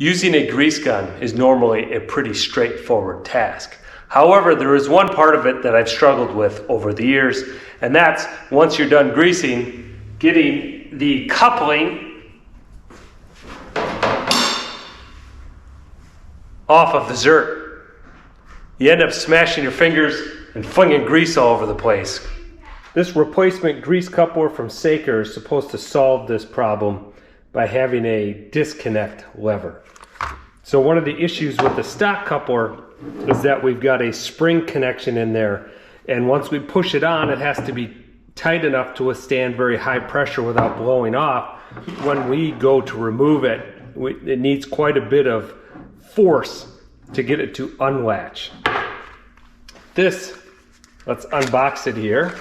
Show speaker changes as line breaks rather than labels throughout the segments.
Using a grease gun is normally a pretty straightforward task. However, there is one part of it that I've struggled with over the years, and that's once you're done greasing, getting the coupling off of the zert. You end up smashing your fingers and flinging grease all over the place. This replacement grease coupler from Saker is supposed to solve this problem by having a disconnect lever. So one of the issues with the stock coupler is that we've got a spring connection in there, and once we push it on, it has to be tight enough to withstand very high pressure without blowing off. When we go to remove it, it needs quite a bit of force to get it to unlatch. Let's unbox it here.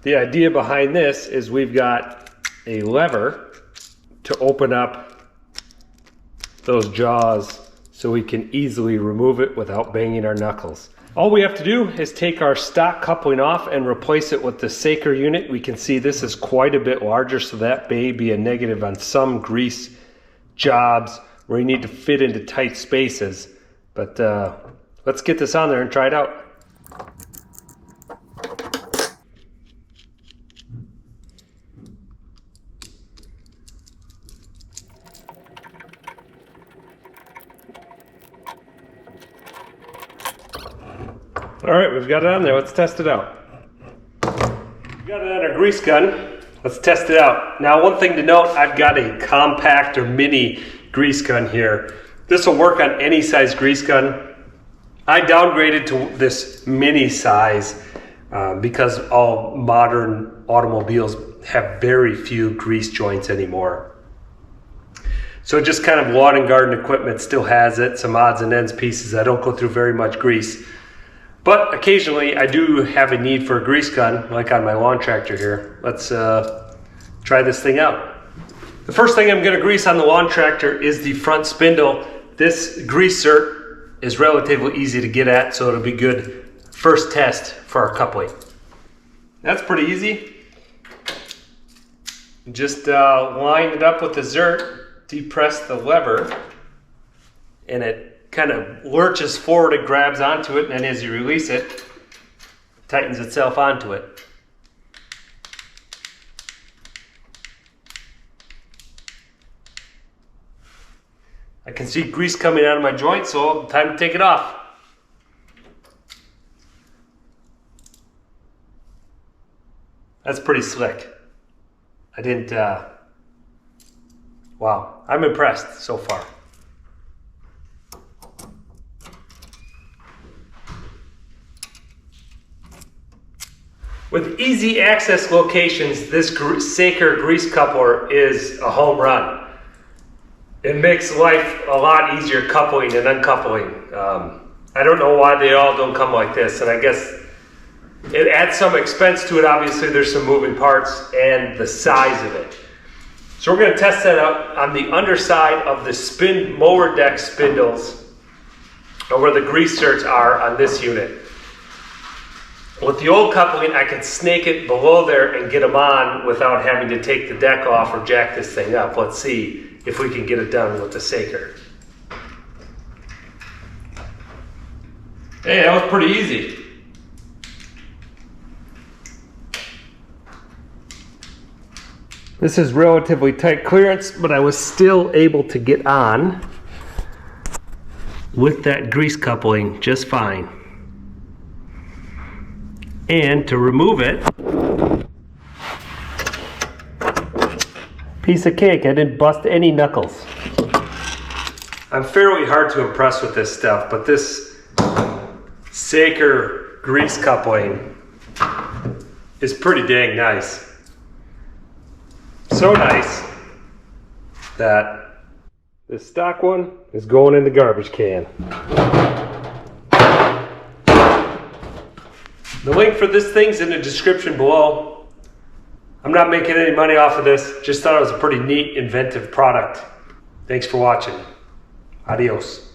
The idea behind this is we've got a lever to open up those jaws so we can easily remove it without banging our knuckles. All we have to do is take our stock coupling off and replace it with the Saker unit. We can see this is quite a bit larger, so that may be a negative on some grease jobs where you need to fit into tight spaces. But let's get this on there and try it out. All right, we've got it on there. Let's test it out. We've got it on our grease gun. Let's test it out. Now, one thing to note, I've got a compact or mini grease gun here. This will work on any size grease gun. I downgraded to this mini size because all modern automobiles have very few grease joints anymore. So just kind of lawn and garden equipment still has it, some odds and ends pieces. I don't go through very much grease. But occasionally I do have a need for a grease gun, like on my lawn tractor here. Let's try this thing out. The first thing I'm going to grease on the lawn tractor is the front spindle. This grease zert is relatively easy to get at, so it'll be good first test for our coupling. That's pretty easy. Just line it up with the zert, depress the lever, and it kind of lurches forward, it grabs onto it, and then as you release it, it tightens itself onto it. I can see grease coming out of my joint, so time to take it off. That's pretty slick. Wow, I'm impressed so far. With easy access locations, this Saker grease coupler is a home run. It makes life a lot easier coupling and uncoupling. I don't know why they all don't come like this, and I guess it adds some expense to it. Obviously, there's some moving parts and the size of it. So we're going to test that out on the underside of the mower deck spindles, or where the grease zerts are on this unit. With the old coupling, I can snake it below there and get them on without having to take the deck off or jack this thing up. Let's see if we can get it done with the Saker. Hey, that was pretty easy. This is relatively tight clearance, but I was still able to get on with that grease coupling just fine. And to remove it, piece of cake. I didn't bust any knuckles. I'm fairly hard to impress with this stuff, but this Saker grease coupling is pretty dang nice. So nice that this stock one is going in the garbage can. The link for this thing's in the description below. I'm not making any money off of this. Just thought it was a pretty neat, inventive product. Thanks for watching. Adios.